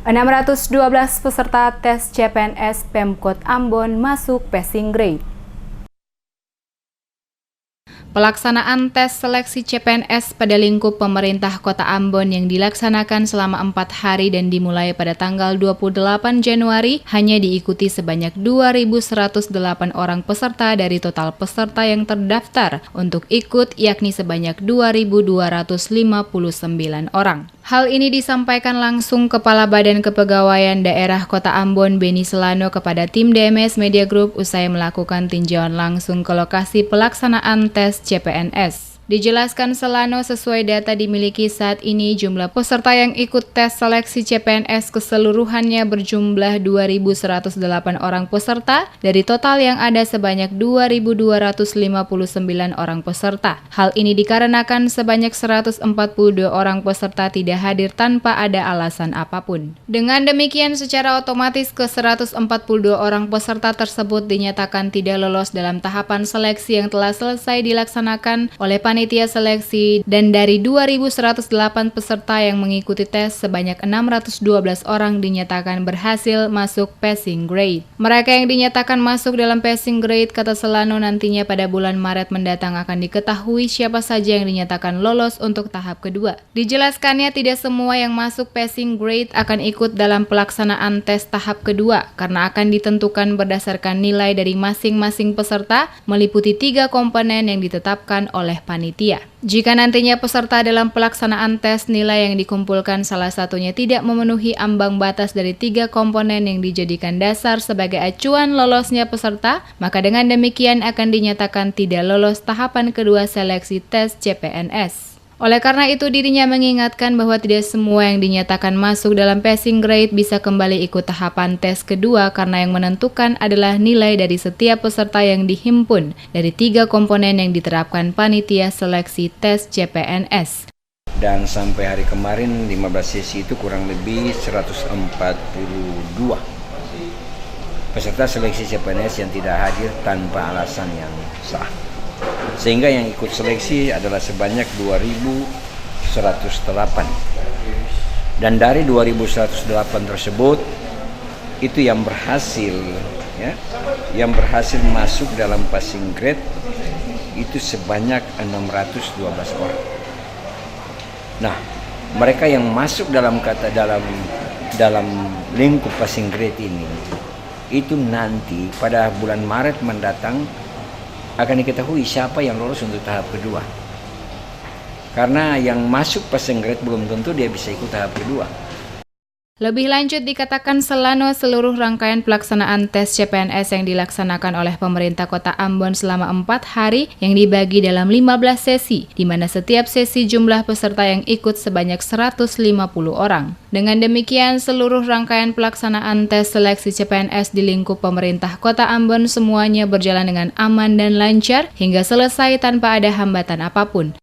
612 peserta tes CPNS Pemkot Ambon masuk passing grade. Pelaksanaan tes seleksi CPNS pada lingkup pemerintah Kota Ambon yang dilaksanakan selama 4 hari dan dimulai pada tanggal 28 Januari hanya diikuti sebanyak 2.108 orang peserta dari total peserta yang terdaftar untuk ikut, yakni sebanyak 2.259 orang. Hal ini disampaikan langsung Kepala Badan Kepegawaian Daerah Kota Ambon Beni Selano kepada tim DMS Media Group usai melakukan tinjauan langsung ke lokasi pelaksanaan tes CPNS. Dijelaskan Selano, sesuai data dimiliki saat ini, jumlah peserta yang ikut tes seleksi CPNS keseluruhannya berjumlah 2.108 orang peserta dari total yang ada sebanyak 2.259 orang peserta. Hal ini dikarenakan sebanyak 142 orang peserta tidak hadir tanpa ada alasan apapun. Dengan demikian, secara otomatis ke-142 orang peserta tersebut dinyatakan tidak lolos dalam tahapan seleksi yang telah selesai dilaksanakan oleh panitia seleksi, dan dari 2.108 peserta yang mengikuti tes, sebanyak 612 orang dinyatakan berhasil masuk passing grade. Mereka yang dinyatakan masuk dalam passing grade, kata Selano, nantinya pada bulan Maret mendatang akan diketahui siapa saja yang dinyatakan lolos untuk tahap kedua. Dijelaskannya tidak semua yang masuk passing grade akan ikut dalam pelaksanaan tes tahap kedua karena akan ditentukan berdasarkan nilai dari masing-masing peserta meliputi 3 komponen yang ditetapkan oleh panitia. Jika nantinya peserta dalam pelaksanaan tes nilai yang dikumpulkan salah satunya tidak memenuhi ambang batas dari 3 komponen yang dijadikan dasar sebagai acuan lolosnya peserta, maka dengan demikian akan dinyatakan tidak lolos tahapan kedua seleksi tes CPNS. Oleh karena itu, dirinya mengingatkan bahwa tidak semua yang dinyatakan masuk dalam passing grade bisa kembali ikut tahapan tes kedua karena yang menentukan adalah nilai dari setiap peserta yang dihimpun dari 3 komponen yang diterapkan panitia seleksi tes CPNS. Dan sampai hari kemarin 15 sesi itu kurang lebih 142 peserta seleksi CPNS yang tidak hadir tanpa alasan yang sah. Sehingga yang ikut seleksi adalah sebanyak 2.108. Dan dari 2.108 tersebut, itu yang berhasil masuk dalam passing grade itu sebanyak 612 orang. Nah, mereka yang masuk dalam lingkup passing grade ini, itu nanti pada bulan Maret mendatang akan diketahui siapa yang lolos untuk tahap kedua. Karena yang masuk passing grade belum tentu dia bisa ikut tahap kedua. Lebih lanjut dikatakan Selano, seluruh rangkaian pelaksanaan tes CPNS yang dilaksanakan oleh pemerintah Kota Ambon selama 4 hari yang dibagi dalam 15 sesi, di mana setiap sesi jumlah peserta yang ikut sebanyak 150 orang. Dengan demikian, seluruh rangkaian pelaksanaan tes seleksi CPNS di lingkup pemerintah Kota Ambon semuanya berjalan dengan aman dan lancar hingga selesai tanpa ada hambatan apapun.